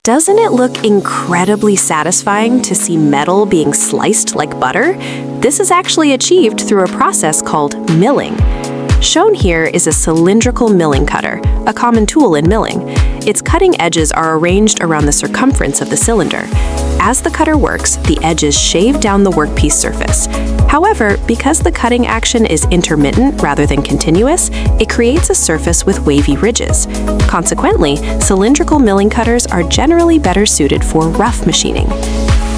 Doesn't it look incredibly satisfying to see metal being sliced like butter? This is actually achieved through a process called milling. Shown here is a cylindrical milling cutter, a common tool in milling. Its cutting edges are arranged around the circumference of the cylinder. As the cutter works, the edges shave down the workpiece surface. However, because the cutting action is intermittent rather than continuous, it creates a surface with wavy ridges. Consequently, cylindrical milling cutters are generally better suited for rough machining.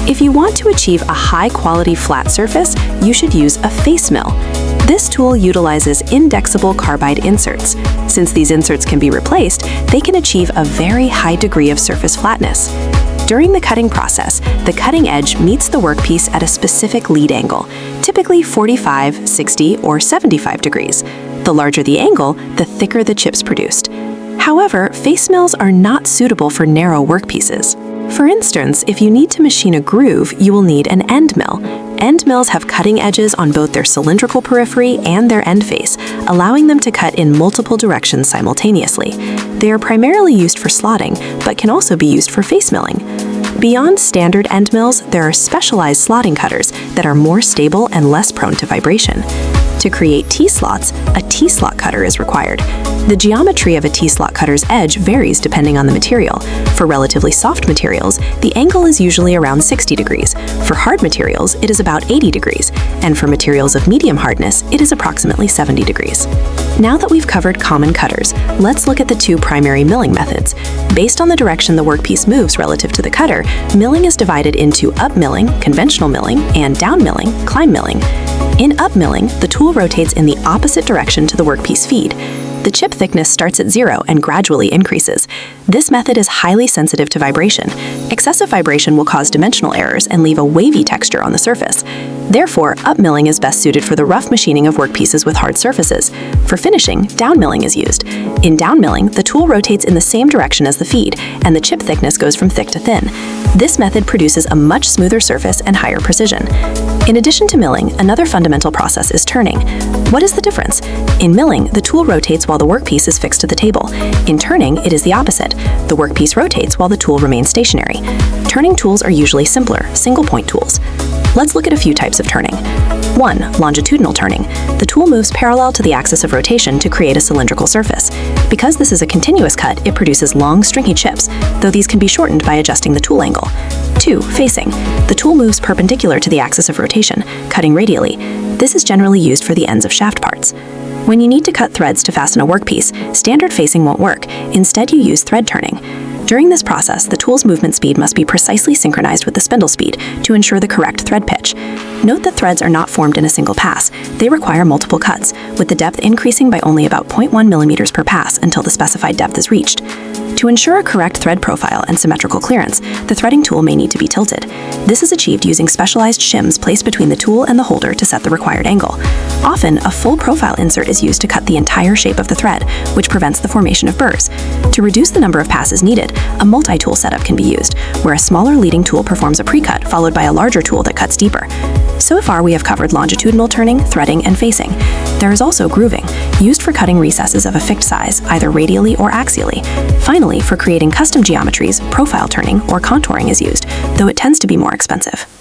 If you want to achieve a high-quality flat surface, you should use a face mill. This tool utilizes indexable carbide inserts. Since these inserts can be replaced, they can achieve a very high degree of surface flatness. During the cutting process, the cutting edge meets the workpiece at a specific lead angle, typically 45, 60, or 75 degrees. The larger the angle, the thicker the chips produced. However, face mills are not suitable for narrow workpieces. For instance, if you need to machine a groove, you will need an end mill. End mills have cutting edges on both their cylindrical periphery and their end face, allowing them to cut in multiple directions simultaneously. They are primarily used for slotting, but can also be used for face milling. Beyond standard end mills, there are specialized slotting cutters that are more stable and less prone to vibration. To create T-slots, a T-slot cutter is required. The geometry of a T-slot cutter's edge varies depending on the material. For relatively soft materials, the angle is usually around 60 degrees. For hard materials, it is about 80 degrees. And for materials of medium hardness, it is approximately 70 degrees. Now that we've covered common cutters, let's look at the two primary milling methods. Based on the direction the workpiece moves relative to the cutter, milling is divided into up milling, conventional milling, and down milling, climb milling. In up milling, the tool rotates in the opposite direction to the workpiece feed. The chip thickness starts at 0 and gradually increases. This method is highly sensitive to vibration. Excessive vibration will cause dimensional errors and leave a wavy texture on the surface. Therefore, up milling is best suited for the rough machining of workpieces with hard surfaces. For finishing, down milling is used. In down milling, the tool rotates in the same direction as the feed, and the chip thickness goes from thick to thin. This method produces a much smoother surface and higher precision. In addition to milling, another fundamental process is turning. What is the difference? In milling, the tool rotates while the workpiece is fixed to the table. In turning, it is the opposite. The workpiece rotates while the tool remains stationary. Turning tools are usually simpler, single-point tools. Let's look at a few types of turning. 1. Longitudinal turning. The tool moves parallel to the axis of rotation to create a cylindrical surface. Because this is a continuous cut, it produces long, stringy chips, though these can be shortened by adjusting the tool angle. 2. Facing. The tool moves perpendicular to the axis of rotation, cutting radially. This is generally used for the ends of shaft parts. When you need to cut threads to fasten a workpiece, standard facing won't work. Instead, you use thread turning. During this process, the tool's movement speed must be precisely synchronized with the spindle speed to ensure the correct thread pitch. Note that threads are not formed in a single pass. They require multiple cuts, with the depth increasing by only about 0.1 millimeters per pass until the specified depth is reached. To ensure a correct thread profile and symmetrical clearance, the threading tool may need to be tilted. This is achieved using specialized shims placed between the tool and the holder to set the required angle. Often, a full profile insert is used to cut the entire shape of the thread, which prevents the formation of burrs. To reduce the number of passes needed, a multi-tool setup can be used, where a smaller leading tool performs a pre-cut followed by a larger tool that cuts deeper. So far, we have covered longitudinal turning, threading, and facing. There is also grooving, used for cutting recesses of a fixed size, either radially or axially. Finally, for creating custom geometries, profile turning or contouring is used, though it tends to be more expensive.